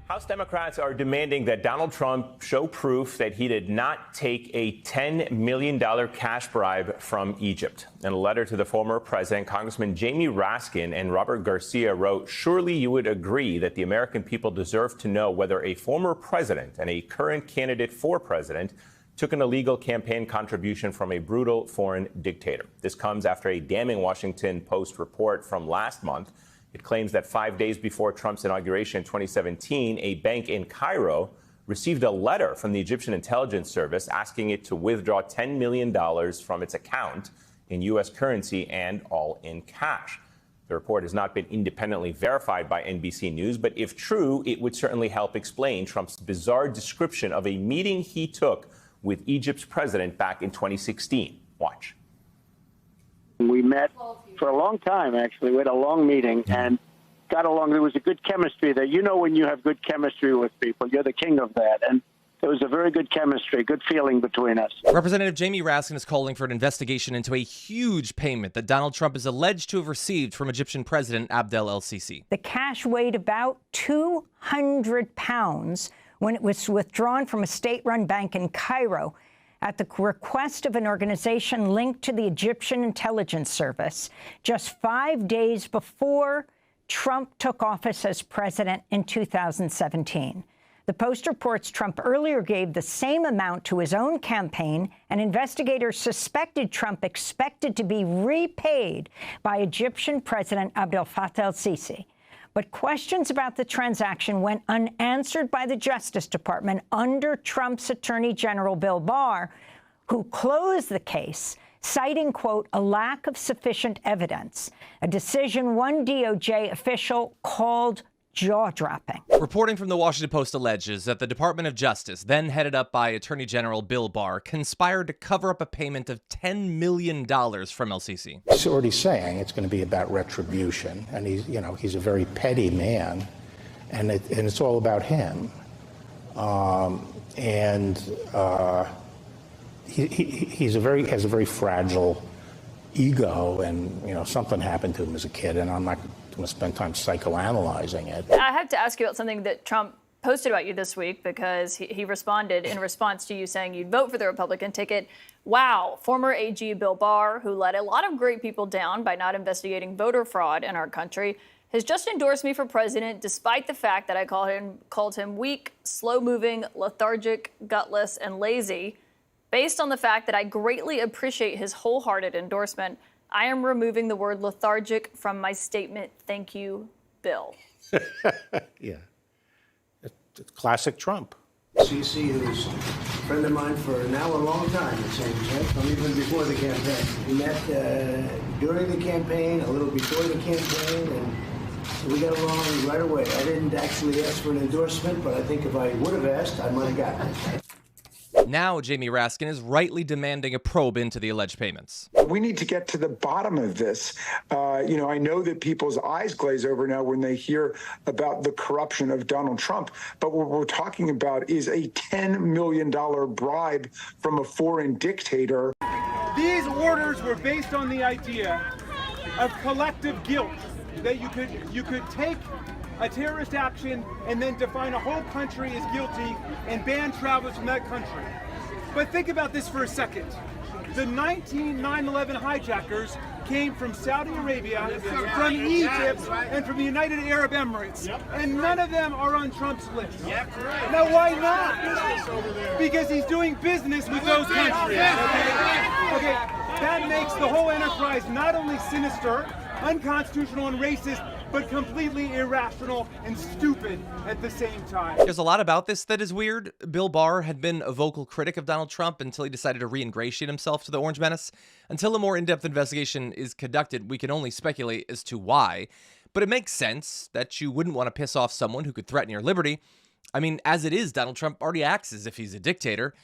House Democrats are demanding that Donald Trump show proof that he did not take a $10 million cash bribe from Egypt. In a letter to the former president, Congressman Jamie Raskin and Robert Garcia wrote, "Surely you would agree that the American people deserve to know whether a former president and a current candidate for president took an illegal campaign contribution from a brutal foreign dictator." This comes after a damning Washington Post report from last month. It claims that 5 days before Trump's inauguration in 2017, a bank in Cairo received a letter from the Egyptian intelligence service asking it to withdraw $10 million from its account in U.S. currency and all in cash. The report has not been independently verified by NBC News, but if true, it would certainly help explain Trump's bizarre description of a meeting he took with Egypt's president back in 2016. Watch. We met for a long time, actually. We had a long meeting and got along. There was a good chemistry there. You know, when you have good chemistry with people, you're the king of that. And there was a very good chemistry, good feeling between us. Representative Jamie Raskin is calling for an investigation into a huge payment that Donald Trump is alleged to have received from Egyptian President Abdel el-Sisi. The cash weighed about 200 pounds when it was withdrawn from a state-run bank in Cairo at the request of an organization linked to the Egyptian intelligence service, just 5 days before Trump took office as president in 2017. The Post reports Trump earlier gave the same amount to his own campaign, and investigators suspected Trump expected to be repaid by Egyptian President Abdel Fattah el-Sisi. But questions about the transaction went unanswered by the Justice Department under Trump's Attorney General Bill Barr, who closed the case, citing, quote, a lack of sufficient evidence, a decision one DOJ official called jaw-dropping. Reporting from the Washington Post alleges that the Department of Justice, then headed up by Attorney General Bill Barr, conspired to cover up a payment of $10 million from el-Sisi. He's already saying it's going to be about retribution, and he's a very petty man, and it's all about him. He has a very fragile ego, and something happened to him as a kid, and I'm not going to spend time psychoanalyzing it. I have to ask you about something that Trump posted about you this week, because he responded in response to you saying you'd vote for the Republican ticket. Wow, former AG Bill Barr, who let a lot of great people down by not investigating voter fraud in our country, has just endorsed me for president, despite the fact that I called him weak, slow-moving, lethargic, gutless, and lazy. Based on the fact that I greatly appreciate his wholehearted endorsement, I am removing the word lethargic from my statement. Thank you, Bill. Yeah. It's classic Trump. Sisi is a friend of mine for now a long time, it seems, right? From even before the campaign. We met during the campaign, a little before the campaign, and we got along right away. I didn't actually ask for an endorsement, but I think if I would have asked, I might have gotten it. Now, Jamie Raskin is rightly demanding a probe into the alleged payments. We need to get to the bottom of this. I know that people's eyes glaze over now when they hear about the corruption of Donald Trump, but what we're talking about is a $10 million bribe from a foreign dictator. These orders were based on the idea of collective guilt, that you could take a terrorist action and then define a whole country as guilty and ban travelers from that country. But think about this for a second. The 9/11 hijackers came from Saudi Arabia, from Egypt, and from the United Arab Emirates. And none of them are on Trump's list. Now, why not? Because he's doing business with those countries. Okay, that makes the whole enterprise not only sinister, unconstitutional, and racist, but completely irrational and stupid at the same time. There's a lot about this that is weird. Bill Barr had been a vocal critic of Donald Trump until he decided to re-ingratiate himself to the Orange Menace. Until a more in-depth investigation is conducted, we can only speculate as to why. But it makes sense that you wouldn't want to piss off someone who could threaten your liberty. I mean, as it is, Donald Trump already acts as if he's a dictator.